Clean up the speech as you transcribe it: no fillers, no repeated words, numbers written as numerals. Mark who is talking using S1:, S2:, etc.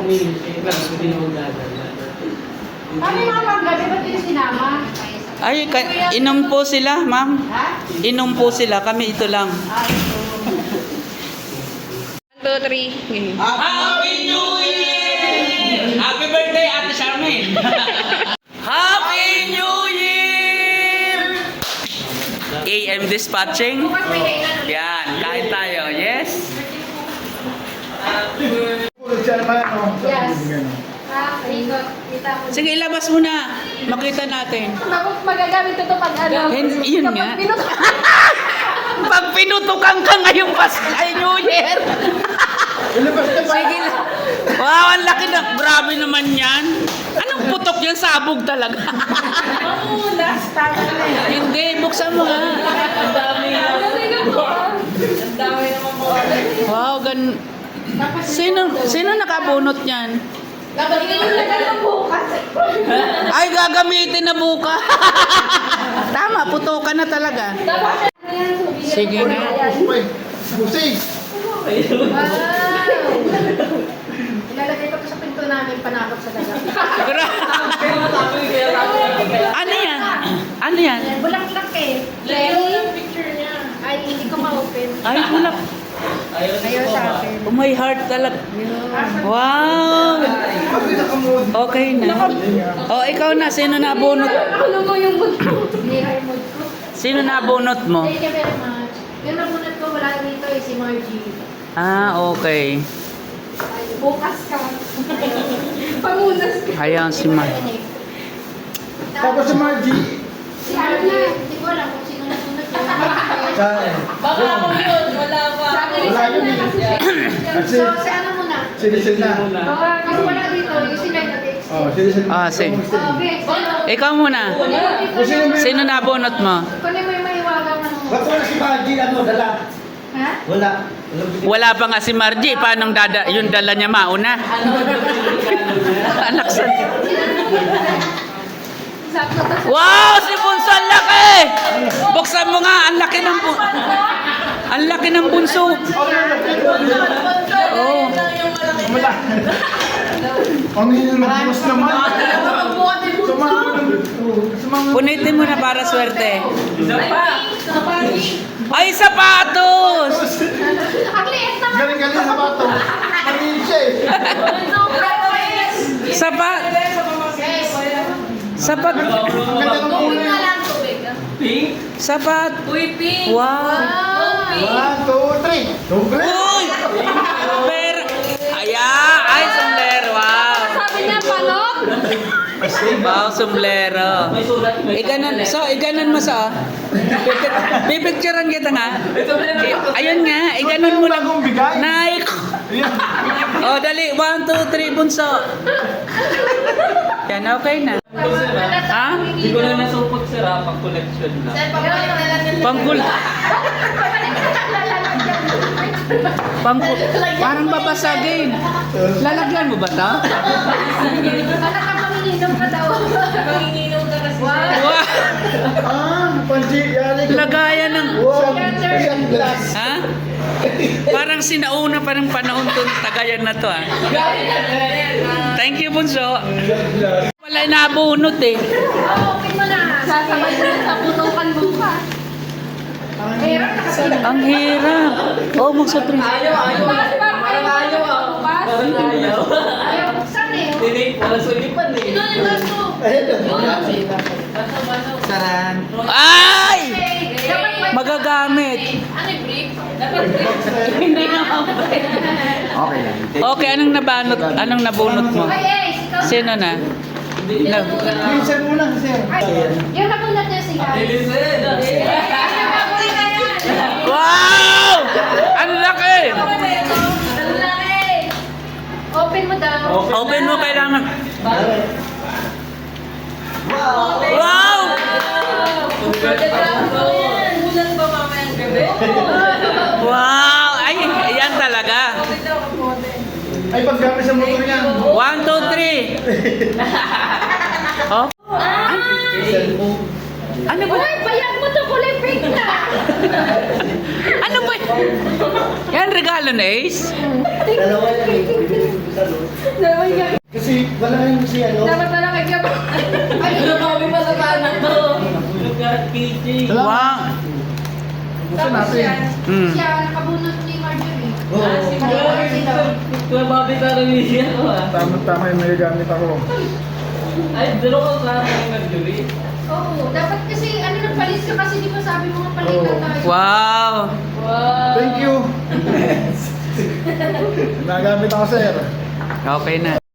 S1: Kami mga panggabi, ba't yung sinama?
S2: Ay, inom po sila, ma'am. Inom po sila. Kami ito lang.
S3: 1, 2, 3.
S2: Happy New Year! Happy birthday, Ate Charmaine! Happy New Year! AM dispatching. Yan, kain tayo. Yes?
S1: Yes. Kita ko.
S2: Sige, ilabas mo na. Makita natin.
S1: Magagamit ito pag ano.
S2: Yun nga.
S1: Kapag pinuto.
S2: Pag pinutukan ka ngayong Ay, New Year! Sige lang. Wow, ang laki na. Grabe naman yan. Anong putok yan? Sabog talaga. Hindi, buksan mo nga.
S1: Ang dami naman po.
S2: Wow, Sino nakabunot niyan? Ay, gagamitin na bukas. Tama, putukan na talaga. Sige na.
S1: Wow! Ilalagay ko sa pinto namin panakot sa dagat.
S2: Ano yan? Ano yan?
S1: Bulaklak eh. Picture niya. Ay, hindi ko ma-open.
S2: Ay, bulak.
S1: Ayaw sa akin.
S2: Oh, my heart talaga. Wow! Okay na. Oh, ikaw na. Sino nabunot?
S1: Ano mo yung mood ko? Nira yung mood ko.
S2: Sino nabunot mo?
S1: Thank you very much. Yung nabunot ko wala dito eh, si Margie.
S2: Ah, okay.
S1: Ay, bukas ka. Pangunas ka.
S2: Hayaan si Mar.
S4: Tapos si Margie.
S1: Si Margie, hindi ko alam kung sino nasunod ko.
S3: Baka ako yun, wala pa.
S4: Wala yun eh.
S1: So, si ano muna?
S4: Sinisin na.
S1: Kasi wala dito, yung sila nag-text.
S4: Oh, sinisin na.
S2: Ah, sige.
S1: Okay,
S2: Ikaw muna. Sino nabunot mo?
S1: kunin mo yung maiwagang ano.
S4: Ba't wala si Margie? Ano, dala?
S1: Ha?
S4: Wala.
S2: Wala pa nga si Margie. Paano yung dala niya mauna? Anak sa...
S1: Sakto to sa...
S2: Wow! Si Bunso, ang laki! Buksan mo nga, ang laki ng ang laki ng bunso. Oh.
S4: Wala. Ang hinilagos naman.
S2: Punitin mo na para swerte. Ay, sapatos!
S1: Ang liit naman.
S4: Galing-galing sa bato. Maliit siya eh.
S2: Sapat! Sapat!
S4: Ang ganda ng kulay.
S2: Sapat! Wow!
S4: 1, 2, 3. Doble.
S2: Uy! Pero... Ay, sombrero! Wow!
S1: Sabi niya, palok.
S2: Wow, sombrero. Iganon mo sa... Pipicturean kita nga. Ayun nga, iganon mo lang.
S4: Bagong bigay.
S2: Nike! Oh, dali. 1, 2, 3, bunso. Yan, okay na. Ha?
S5: Hindi ko na nasupot sir pang collection lang.
S2: Pangkul... Parang babasagin. Lalagyan mo ba ito?
S1: Anak ka manginginom ka daw. Manginginom ka kasi.
S2: Wow!
S4: Panji, yari.
S2: Lagayan ng...
S4: Wow. Isang glass.
S2: Ha? Parang sinauna pa ng panahon to, tagayan na to, ha? Thank you, Bunso. Wala nabunot eh.
S1: Okay mo na. Sasabay mo sa putukan bukas. Hirap na kasi.
S2: Ang hirap. Oh, magsutri.
S3: Ayaw.
S1: Parang ayaw bukas.
S5: Ayaw.
S1: Ayaw buksan eh.
S5: Hindi, wala sulipan eh.
S4: Saran.
S2: Ay!
S1: Dapat may...
S2: Magagamit.
S1: Ano yung brief? Dapat brief.
S2: Hindi na
S4: Okay lang.
S2: Okay, anong nabunot mo?
S1: Ay, ikaw.
S2: Sino na?
S4: Minsan muna, sir.
S1: Ay, yung nakunat niya si Ay.
S5: Listen.
S2: Wow! Ang laki!
S1: Open mo daw.
S2: Open mo, kailangan. Wow!
S3: Bulan ba mamayang gabi?
S2: Wow! Ay, yan talaga.
S4: Ay, paggamit sa motor niya.
S2: 1, 2, 3. Oh. Ano ba?
S1: Uy, bayag mo to, kulay pink na.
S2: Ano ba? Yan, regalo na Ace?
S4: Dalawa yan eh.
S1: Dalawa yung
S4: Kasi wala yung si ano.
S1: dapat na lang kay Gab. Ay,
S3: Grabe pa sa anak to.
S5: KJ.
S2: Wow.
S4: Gusto natin.
S2: Mm.
S1: siya, nakabunot ni Marjorie.
S4: Oo.
S5: Kuya Bobby Caramisia ko ah.
S4: Tama-tama yung may gamit ako.
S5: Ay, dalo ko sa akin ng Mercury.
S1: Oo, dapat kasi, nagpalis ka kasi di ba sabi mo nga palitan tayo.
S2: Wow.
S4: Thank you. Nagamit ako, sir.
S2: Okay na.